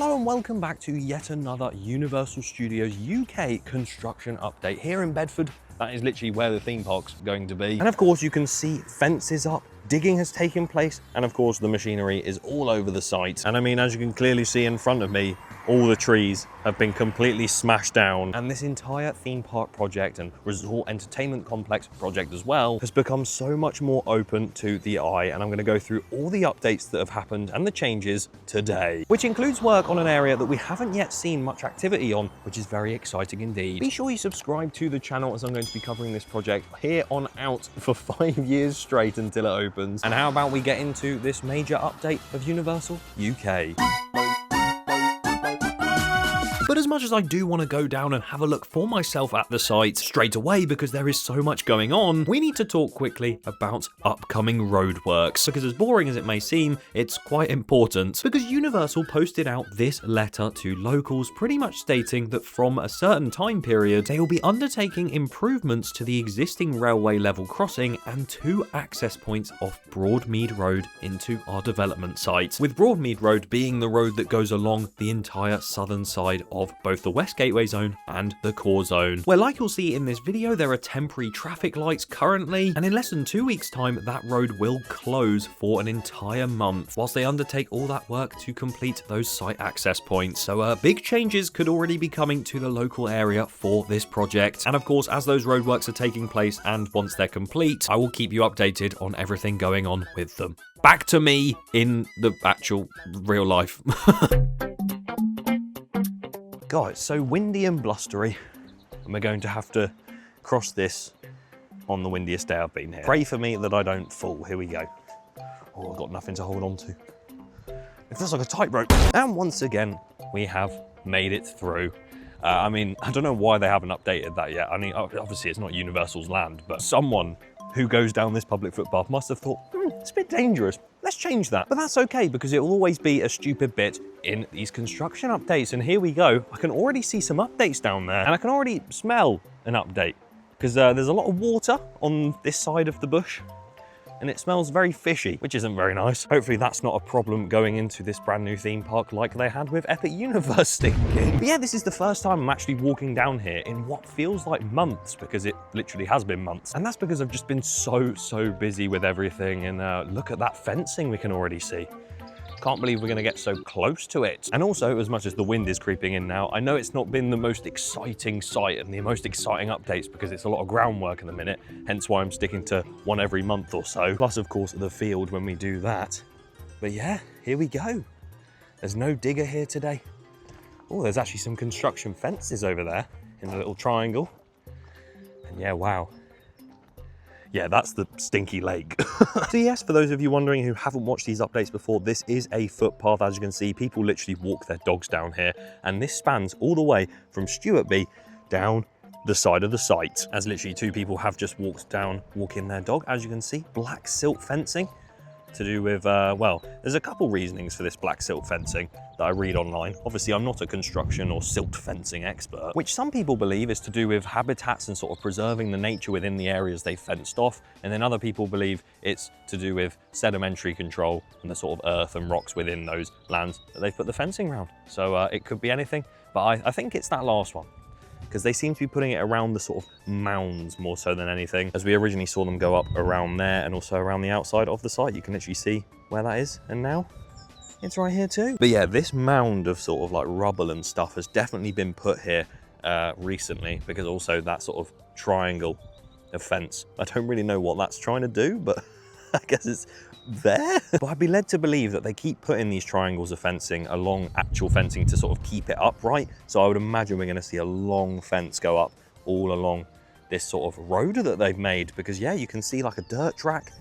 Hello and welcome back to yet another Universal Studios UK construction update here in Bedford. That is literally where the theme park's going to be. And of course you can see fences up, digging has taken place, and of course the machinery is all over the site. And I mean, as you can clearly see in front of me, all the trees have been completely smashed down. And this entire theme park project and resort entertainment complex project as well has become so much more open to the eye. And I'm going to go through all the updates that have happened and the changes today, which includes work on an area that we haven't yet seen much activity on, which is very exciting indeed. Be sure you subscribe to the channel, as I'm going to be covering this project here on out for 5 years straight until it opens. And how about we get into this major update of Universal UK? But as much as I do want to go down and have a look for myself at the site straight away because there is so much going on, we need to talk quickly about upcoming roadworks, because as boring as it may seem, it's quite important, because Universal posted out this letter to locals pretty much stating that from a certain time period, they will be undertaking improvements to the existing railway level crossing and 2 access points off Broadmead Road into our development site, with Broadmead Road being the road that goes along the entire southern side of both the West Gateway Zone and the Core Zone, where, like you'll see in this video, there are temporary traffic lights currently, and in less than 2 weeks' time that road will close for an entire month whilst they undertake all that work to complete those site access points. So big changes could already be coming to the local area for this project, and of course as those roadworks are taking place and once they're complete, I will keep you updated on everything going on with them. Back to me in the actual real life. God, it's so windy and blustery, and we're going to have to cross this on the windiest day I've been here. Pray for me that I don't fall. Here we go. Oh, I've got nothing to hold on to. It feels like a tightrope. And once again, we have made it through. I mean, I don't know why they haven't updated that yet. I mean, obviously it's not Universal's land, but someone who goes down this public footpath must have thought, it's a bit dangerous. Let's change that. But that's okay, because it will always be a stupid bit in these construction updates. And here we go. I can already see some updates down there, and I can already smell an update, because there's a lot of water on this side of the bush, and it smells very fishy, which isn't very nice. Hopefully that's not a problem going into this brand new theme park like they had with Epic Universe stinking. But yeah, this is the first time I'm actually walking down here in what feels like months, because it literally has been months. And that's because I've just been so busy with everything. And look at that fencing we can already see. Can't believe we're going to get so close to it. And also, as much as the wind is creeping in now, I know it's not been the most exciting site and the most exciting updates, because it's a lot of groundwork in the minute, hence why I'm sticking to one every month or so. Plus, of course, the field when we do that. But yeah, here we go. There's no digger here today. Oh, there's actually some construction fences over there in a little triangle. And yeah, wow. Yeah, that's the stinky lake. So yes, for those of you wondering who haven't watched these updates before, this is a footpath. As you can see, people literally walk their dogs down here, and this spans all the way from Stuartby down the side of the site, as literally 2 people have just walking their dog. As you can see, black silt fencing to do with, well, there's a couple reasonings for this black silt fencing that I read online. Obviously, I'm not a construction or silt fencing expert, which some people believe is to do with habitats and sort of preserving the nature within the areas they fenced off. And then other people believe it's to do with sedimentary control and the sort of earth and rocks within those lands that they've put the fencing around. So it could be anything, but I think it's that last one, because they seem to be putting it around the sort of mounds more so than anything, as we originally saw them go up around there and also around the outside of the site. You can literally see where that is, and now it's right here too. But yeah, this mound of sort of like rubble and stuff has definitely been put here recently, because also that sort of triangle of fence, I don't really know what that's trying to do, but I guess it's there. But I'd be led to believe that they keep putting these triangles of fencing along actual fencing to sort of keep it upright. So I would imagine we're going to see a long fence go up all along this sort of road that they've made, because yeah, you can see like a dirt track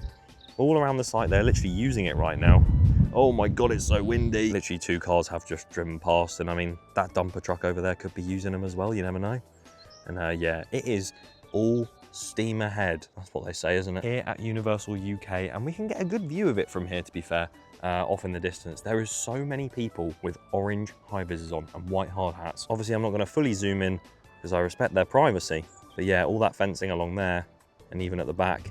all around the site. They're literally using it right now. Oh my God, it's so windy. Literally 2 cars have just driven past, and I mean, that dumper truck over there could be using them as well, you never know. And yeah, it is all steam ahead. That's what they say, isn't it? Here at Universal UK, and we can get a good view of it from here, to be fair, off in the distance. There is so many people with orange high-visors on and white hard hats. Obviously, I'm not going to fully zoom in because I respect their privacy. But yeah, all that fencing along there, and even at the back,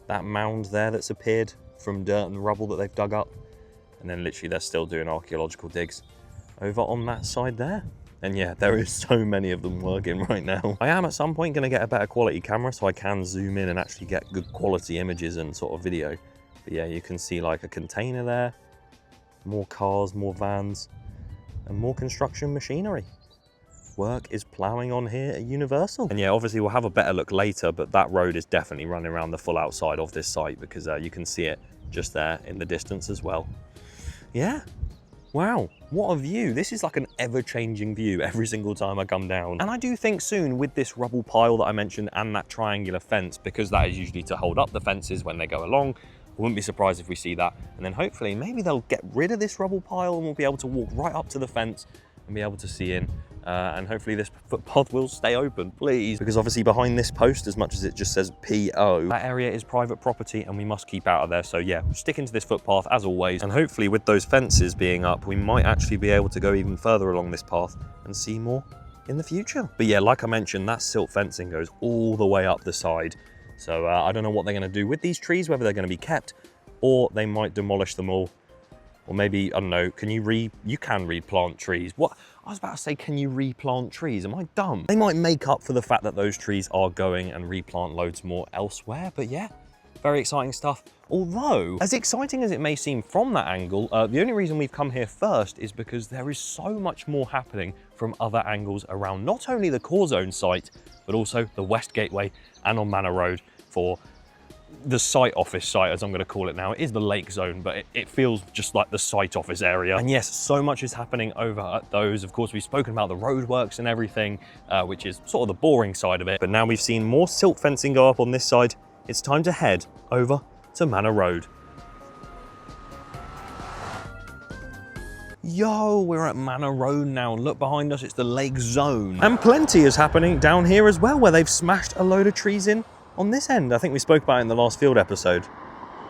that mound there that's appeared from dirt and rubble that they've dug up, and then literally they're still doing archaeological digs over on that side there. And yeah, there is so many of them working right now. I am at some point going to get a better quality camera so I can zoom in and actually get good quality images and sort of video. But yeah, you can see like a container there, more cars, more vans, and more construction machinery. Work is ploughing on here at Universal. And yeah, obviously we'll have a better look later, but that road is definitely running around the full outside of this site because you can see it just there in the distance as well. Yeah. Wow, what a view. This is like an ever-changing view every single time I come down. And I do think soon with this rubble pile that I mentioned and that triangular fence, because that is usually to hold up the fences when they go along, I wouldn't be surprised if we see that. And then hopefully maybe they'll get rid of this rubble pile and we'll be able to walk right up to the fence and be able to see in. And hopefully this footpath will stay open, please. Because obviously behind this post, as much as it just says PO, that area is private property and we must keep out of there. So yeah, sticking to this footpath as always. And hopefully with those fences being up, we might actually be able to go even further along this path and see more in the future. But yeah, like I mentioned, that silt fencing goes all the way up the side. So I don't know what they're gonna do with these trees, whether they're gonna be kept or they might demolish them all. Or maybe, I don't know, you can replant trees. What? I was about to say, can you replant trees? Am I dumb? They might make up for the fact that those trees are going and replant loads more elsewhere, but yeah, very exciting stuff. Although, as exciting as it may seem from that angle, the only reason we've come here first is because there is so much more happening from other angles around not only the core zone site, but also the West Gateway and on Manor Road for the site office site, as I'm going to call it now. It is the lake zone, but it feels just like the site office area. And yes, so much is happening over at those. Of course, we've spoken about the roadworks and everything, which is sort of the boring side of it. But now we've seen more silt fencing go up on this side. It's time to head over to Manor Road. Yo, we're at Manor Road now. Look behind us, it's the lake zone. And plenty is happening down here as well, where they've smashed a load of trees in on this end. I think we spoke about it in the last field episode,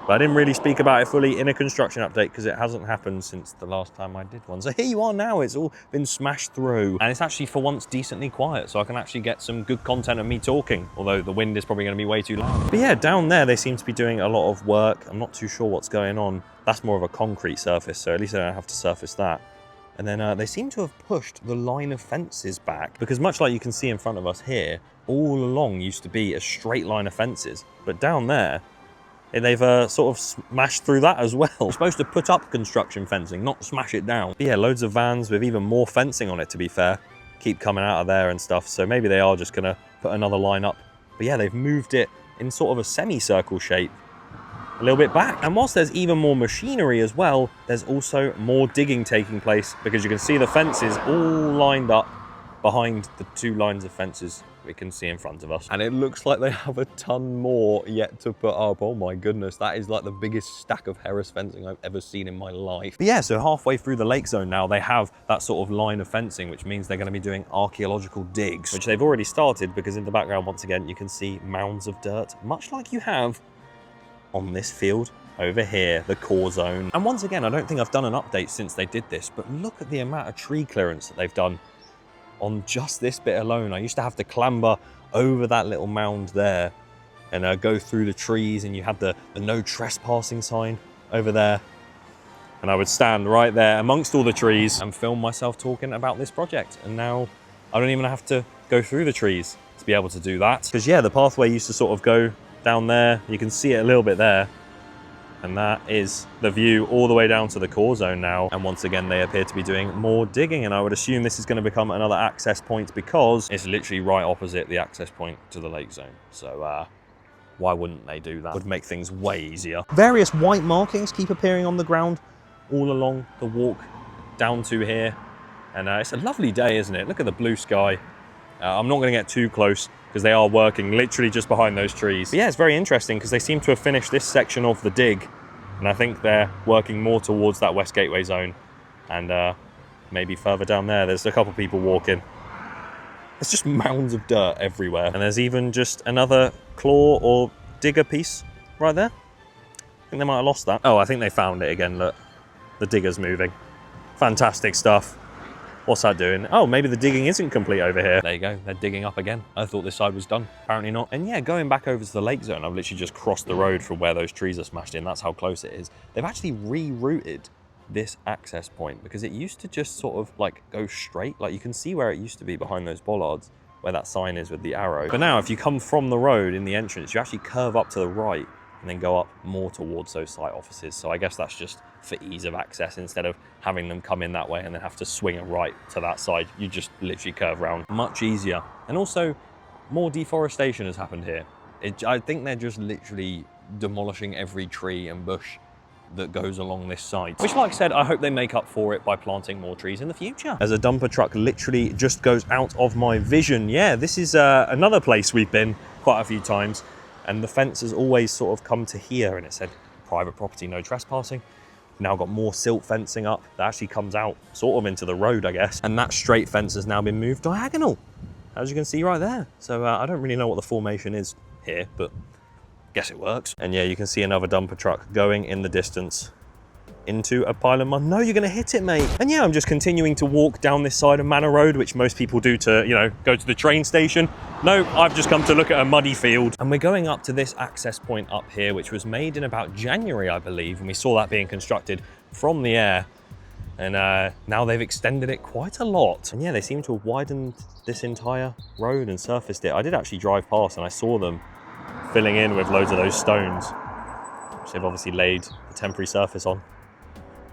but I didn't really speak about it fully in a construction update because it hasn't happened since the last time I did one. So here you are now, it's all been smashed through. And it's actually for once decently quiet, so I can actually get some good content of me talking, although the wind is probably going to be way too loud. But yeah, down there they seem to be doing a lot of work. I'm not too sure what's going on. That's more of a concrete surface, so at least I don't have to surface that. And then they seem to have pushed the line of fences back, because much like you can see in front of us here, all along used to be a straight line of fences. But down there, they've sort of smashed through that as well. You're supposed to put up construction fencing, not smash it down. But yeah, loads of vans with even more fencing on it, to be fair, keep coming out of there and stuff. So maybe they are just gonna put another line up. But yeah, they've moved it in sort of a semicircle shape a little bit back. And whilst there's even more machinery as well, there's also more digging taking place, because you can see the fences all lined up behind the two lines of fences we can see in front of us. And it looks like they have a ton more yet to put up. Oh my goodness, that is like the biggest stack of Harris fencing I've ever seen in my life. But yeah, so halfway through the lake zone now, they have that sort of line of fencing, which means they're going to be doing archaeological digs, which they've already started, because in the background, once again, you can see mounds of dirt, much like you have on this field over here, the core zone. And once again, I don't think I've done an update since they did this, but look at the amount of tree clearance that they've done on just this bit alone. I used to have to clamber over that little mound there and go through the trees, and you had the no trespassing sign over there. And I would stand right there amongst all the trees and film myself talking about this project. And now I don't even have to go through the trees to be able to do that. Because yeah, the pathway used to sort of go down there. You can see it a little bit there. And that is the view all the way down to the core zone now. And once again, they appear to be doing more digging. And I would assume this is going to become another access point, because it's literally right opposite the access point to the lake zone. So why wouldn't they do that? Would make things way easier. Various white markings keep appearing on the ground all along the walk down to here. And it's a lovely day, isn't it? Look at the blue sky. I'm not going to get too close, because they are working literally just behind those trees. But yeah, it's very interesting, because they seem to have finished this section of the dig, and I think they're working more towards that West Gateway zone, and maybe further down there, there's a couple people walking. It's just mounds of dirt everywhere, and there's even just another claw or digger piece right there. I think they might have lost that. Oh, I think they found it again, look. The digger's moving. Fantastic stuff. What's that doing? Oh, maybe the digging isn't complete over here. There you go, they're digging up again. I thought this side was done, apparently not. And yeah, going back over to the lake zone, I've literally just crossed the road from where those trees are smashed in. That's how close it is. They've actually rerouted this access point, because it used to just sort of like go straight. Like you can see where it used to be behind those bollards, where that sign is with the arrow. But now if you come from the road in the entrance, you actually curve up to the right and then go up more towards those site offices. So I guess that's just for ease of access. Instead of having them come in that way and then have to swing a right to that side, you just literally curve around. Much easier. And also more deforestation has happened here. I think they're just literally demolishing every tree and bush that goes along this site. Which, like I said, I hope they make up for it by planting more trees in the future. As a dumper truck literally just goes out of my vision. Yeah, this is another place we've been quite a few times, and the fence has always sort of come to here, and it said private property, no trespassing. Now got more silt fencing up that actually comes out sort of into the road, I guess. And that straight fence has now been moved diagonal, as you can see right there. So I don't really know what the formation is here, but guess it works. And yeah, you can see another dumper truck going in the distance into a pile of mud. No, you're gonna hit it, mate. And yeah, I'm just continuing to walk down this side of Manor Road, which most people do to, you know, go to the train station. No, I've just come to look at a muddy field. And we're going up to this access point up here, which was made in about January, I believe, and we saw that being constructed from the air. And now they've extended it quite a lot. And yeah, they seem to have widened this entire road and surfaced it. I did actually drive past and I saw them filling in with loads of those stones, which they've obviously laid the temporary surface on.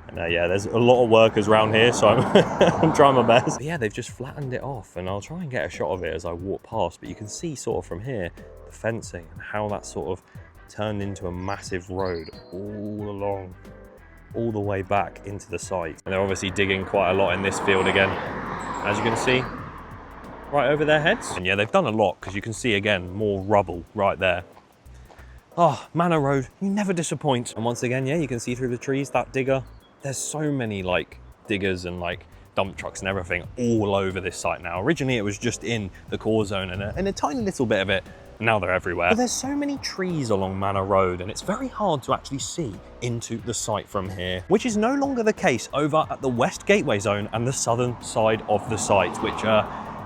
And yeah, there's a lot of workers around here, so I'm trying my best. But yeah, they've just flattened it off, and I'll try and get a shot of it as I walk past, but you can see sort of from here, the fencing and how that sort of turned into a massive road all along, all the way back into the site. And they're obviously digging quite a lot in this field again, as you can see, right over their heads. And yeah, they've done a lot, because you can see again, more rubble right there. Oh, Manor Road, you never disappoint. And once again, yeah, you can see through the trees, that digger. There's so many like diggers and like dump trucks and everything all over this site now. Originally, it was just in the core zone and a tiny little bit of it. Now they're everywhere. But there's so many trees along Manor Road, and it's very hard to actually see into the site from here, which is no longer the case over at the West Gateway Zone and the southern side of the site, which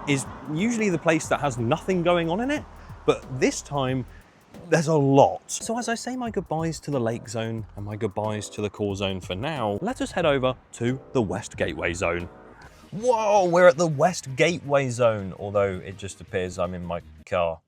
is usually the place that has nothing going on in it. But this time, there's a lot. So as I say my goodbyes to the lake zone and my goodbyes to the core zone for now, let us head over to the West Gateway Zone. Whoa, we're at the West Gateway Zone, although it just appears I'm in my car.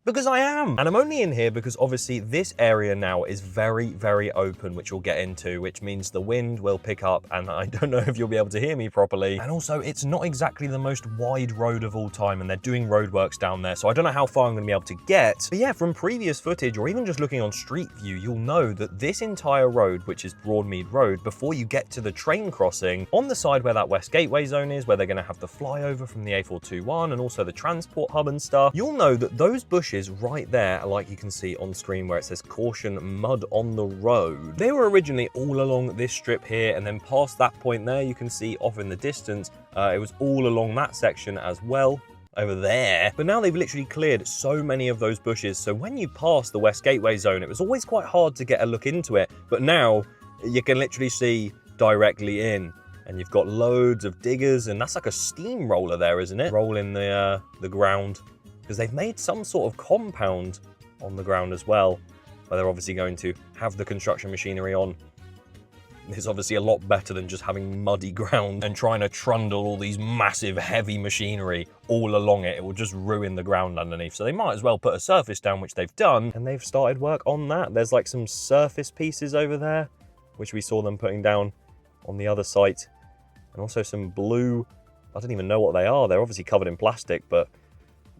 Because I am. And I'm only in here because obviously this area now is very, very open, which we'll get into, which means the wind will pick up and I don't know if you'll be able to hear me properly. And also it's not exactly the most wide road of all time and they're doing roadworks down there. So I don't know how far I'm gonna be able to get. But yeah, from previous footage or even just looking on Street View, you'll know that this entire road, which is Broadmead Road, before you get to the train crossing, on the side where that West Gateway Zone is, where they're gonna have the flyover from the A421 and also the transport hub and stuff, you'll know that those bushes right there, like you can see on screen where it says caution mud on the road, they were originally all along this strip here, and then past that point there you can see off in the distance it was all along that section as well over there. But now they've literally cleared so many of those bushes, so when you pass the West Gateway Zone it was always quite hard to get a look into it, but now you can literally see directly in. And you've got loads of diggers, and that's like a steamroller there, isn't it? Rolling the ground. Because they've made some sort of compound on the ground as well, where they're obviously going to have the construction machinery on. It's obviously a lot better than just having muddy ground and trying to trundle all these massive heavy machinery all along it. It will just ruin the ground underneath. So they might as well put a surface down, which they've done, and they've started work on that. There's like some surface pieces over there, which we saw them putting down on the other site. And also some blue, I don't even know what they are. They're obviously covered in plastic, but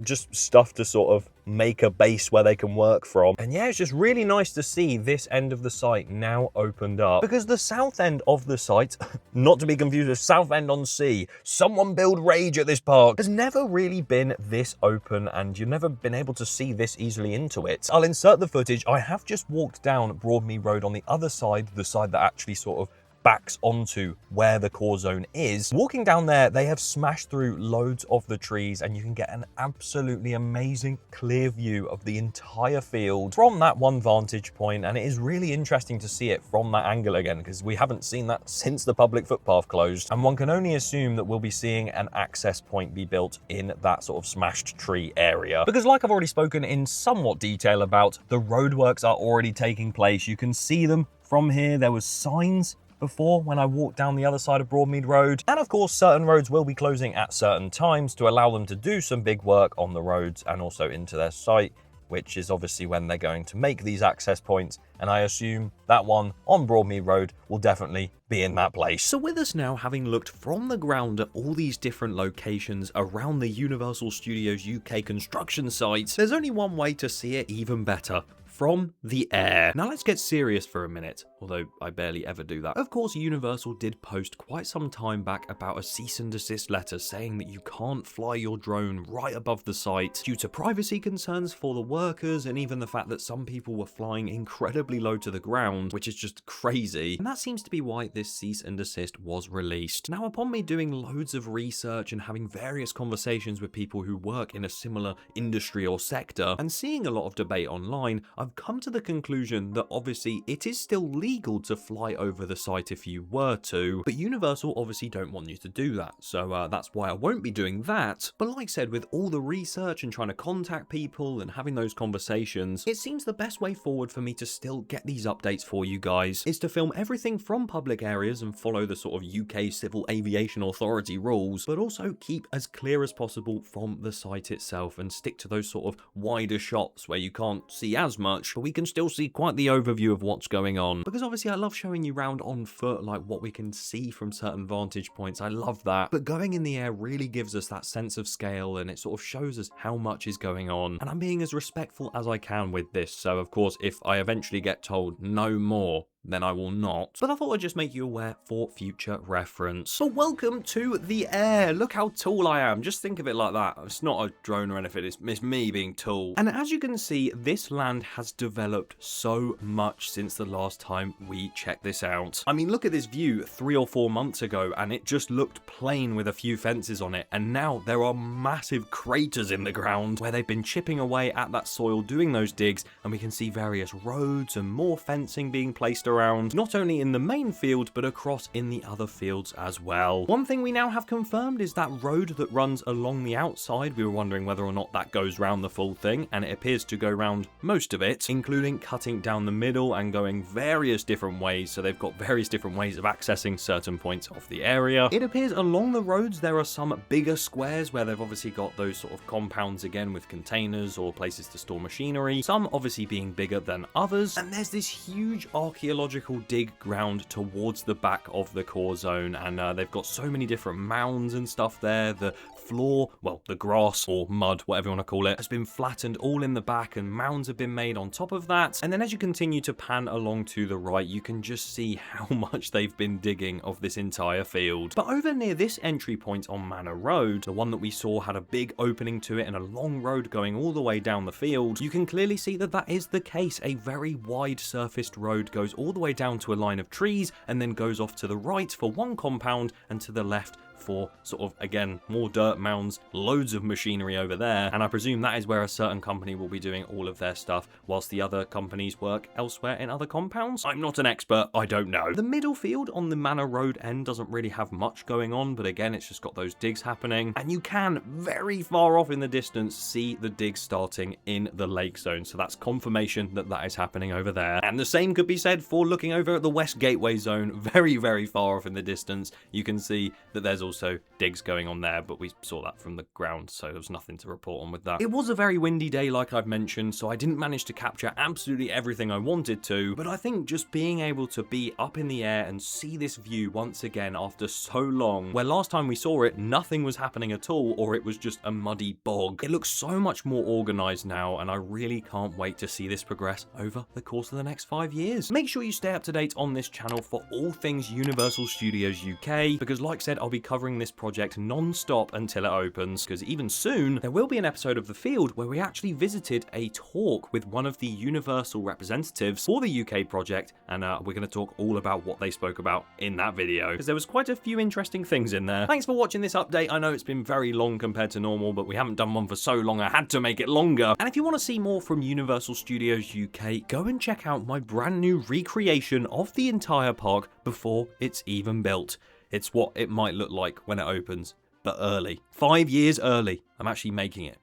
just stuff to sort of make a base where they can work from. And yeah, it's just really nice to see this end of the site now opened up, because the south end of the site, not to be confused with Southend-on-Sea, someone build rage at this park, has never really been this open, and you've never been able to see this easily into it. I'll insert the footage. I have just walked down Broadmead Road on the other side, the side that actually sort of backs onto where the core zone is. Walking down there, they have smashed through loads of the trees and you can get an absolutely amazing clear view of the entire field from that one vantage point, and it is really interesting to see it from that angle again, because we haven't seen that since the public footpath closed, and one can only assume that we'll be seeing an access point be built in that sort of smashed tree area. Because like I've already spoken in somewhat detail about, the roadworks are already taking place. You can see them from here. There was signs before when I walked down the other side of Broadmead Road. And of course, certain roads will be closing at certain times to allow them to do some big work on the roads and also into their site, which is obviously when they're going to make these access points. And I assume that one on Broadmead Road will definitely be in that place. So with us now having looked from the ground at all these different locations around the Universal Studios UK construction sites, there's only one way to see it even better: from the air. Now let's get serious for a minute, although I barely ever do that. Of course, Universal did post quite some time back about a cease and desist letter saying that you can't fly your drone right above the site due to privacy concerns for the workers, and even the fact that some people were flying incredibly low to the ground, which is just crazy. And that seems to be why this cease and desist was released. Now, upon me doing loads of research and having various conversations with people who work in a similar industry or sector, and seeing a lot of debate online, I've come to the conclusion that obviously it is still legal to fly over the site if you were to, but Universal obviously don't want you to do that, so that's why I won't be doing that. But like I said, with all the research and trying to contact people and having those conversations, it seems the best way forward for me to still get these updates for you guys is to film everything from public areas and follow the sort of UK Civil Aviation Authority rules, but also keep as clear as possible from the site itself and stick to those sort of wider shots where you can't see as much, but we can still see quite the overview of what's going on. Because obviously I love showing you around on foot, like what we can see from certain vantage points. I love that. But going in the air really gives us that sense of scale, and it sort of shows us how much is going on. And I'm being as respectful as I can with this. So of course, if I eventually get told no more, then I will not. But I thought I'd just make you aware for future reference. So welcome to the air. Look how tall I am. Just think of it like that. It's not a drone or anything. It's me being tall. And as you can see, this land has developed so much since the last time we checked this out. I mean, look at this view 3 or 4 months ago, and it just looked plain with a few fences on it. And now there are massive craters in the ground where they've been chipping away at that soil, doing those digs, and we can see various roads and more fencing being placed around, not only in the main field, but across in the other fields as well. One thing we now have confirmed is that road that runs along the outside. We were wondering whether or not that goes round the full thing, and it appears to go round most of it, including cutting down the middle and going various different ways. So they've got various different ways of accessing certain points of the area. It appears along the roads there are some bigger squares where they've obviously got those sort of compounds again with containers or places to store machinery, some obviously being bigger than others. And there's this huge archaeological dig ground towards the back of the core zone, and they've got so many different mounds and stuff there. The floor, well, the grass or mud, whatever you want to call it, has been flattened all in the back, and mounds have been made on top of that. And then as you continue to pan along to the right, you can just see how much they've been digging of this entire field. But over near this entry point on Manor Road, the one that we saw had a big opening to it and a long road going all the way down the field, you can clearly see that that is the case. A very wide surfaced road goes all the way down to a line of trees and then goes off to the right for one compound and to the left for sort of, again, more dirt mounds, loads of machinery over there, and I presume that is where a certain company will be doing all of their stuff, whilst the other companies work elsewhere in other compounds. I'm not an expert, I don't know. The middle field on the Manor Road end doesn't really have much going on, but again, it's just got those digs happening, and you can, very far off in the distance, see the digs starting in the lake zone, so that's confirmation that that is happening over there. And the same could be said for looking over at the West Gateway zone, very, very far off in the distance. You can see that there's also digs going on there, but we saw that from the ground, so there was nothing to report on with that. It was a very windy day, like I've mentioned, so I didn't manage to capture absolutely everything I wanted to, but I think just being able to be up in the air and see this view once again after so long, where last time we saw it, nothing was happening at all, or it was just a muddy bog. It looks so much more organized now, and I really can't wait to see this progress over the course of the next 5 years. Make sure you stay up to date on this channel for all things Universal Studios UK, because like I said, I'll be covering this project non-stop until it opens, because even soon there will be an episode of The Field where we actually visited a talk with one of the Universal representatives for the UK project, and we're going to talk all about what they spoke about in that video, because there was quite a few interesting things in there. Thanks for watching this update. I know it's been very long compared to normal, but we haven't done one for so long I had to make it longer. And if you want to see more from Universal Studios UK, go and check out my brand new recreation of the entire park before it's even built. It's what it might look like when it opens, but early. 5 years early. I'm actually making it.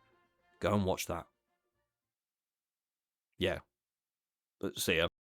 Go and watch that. Yeah. See ya.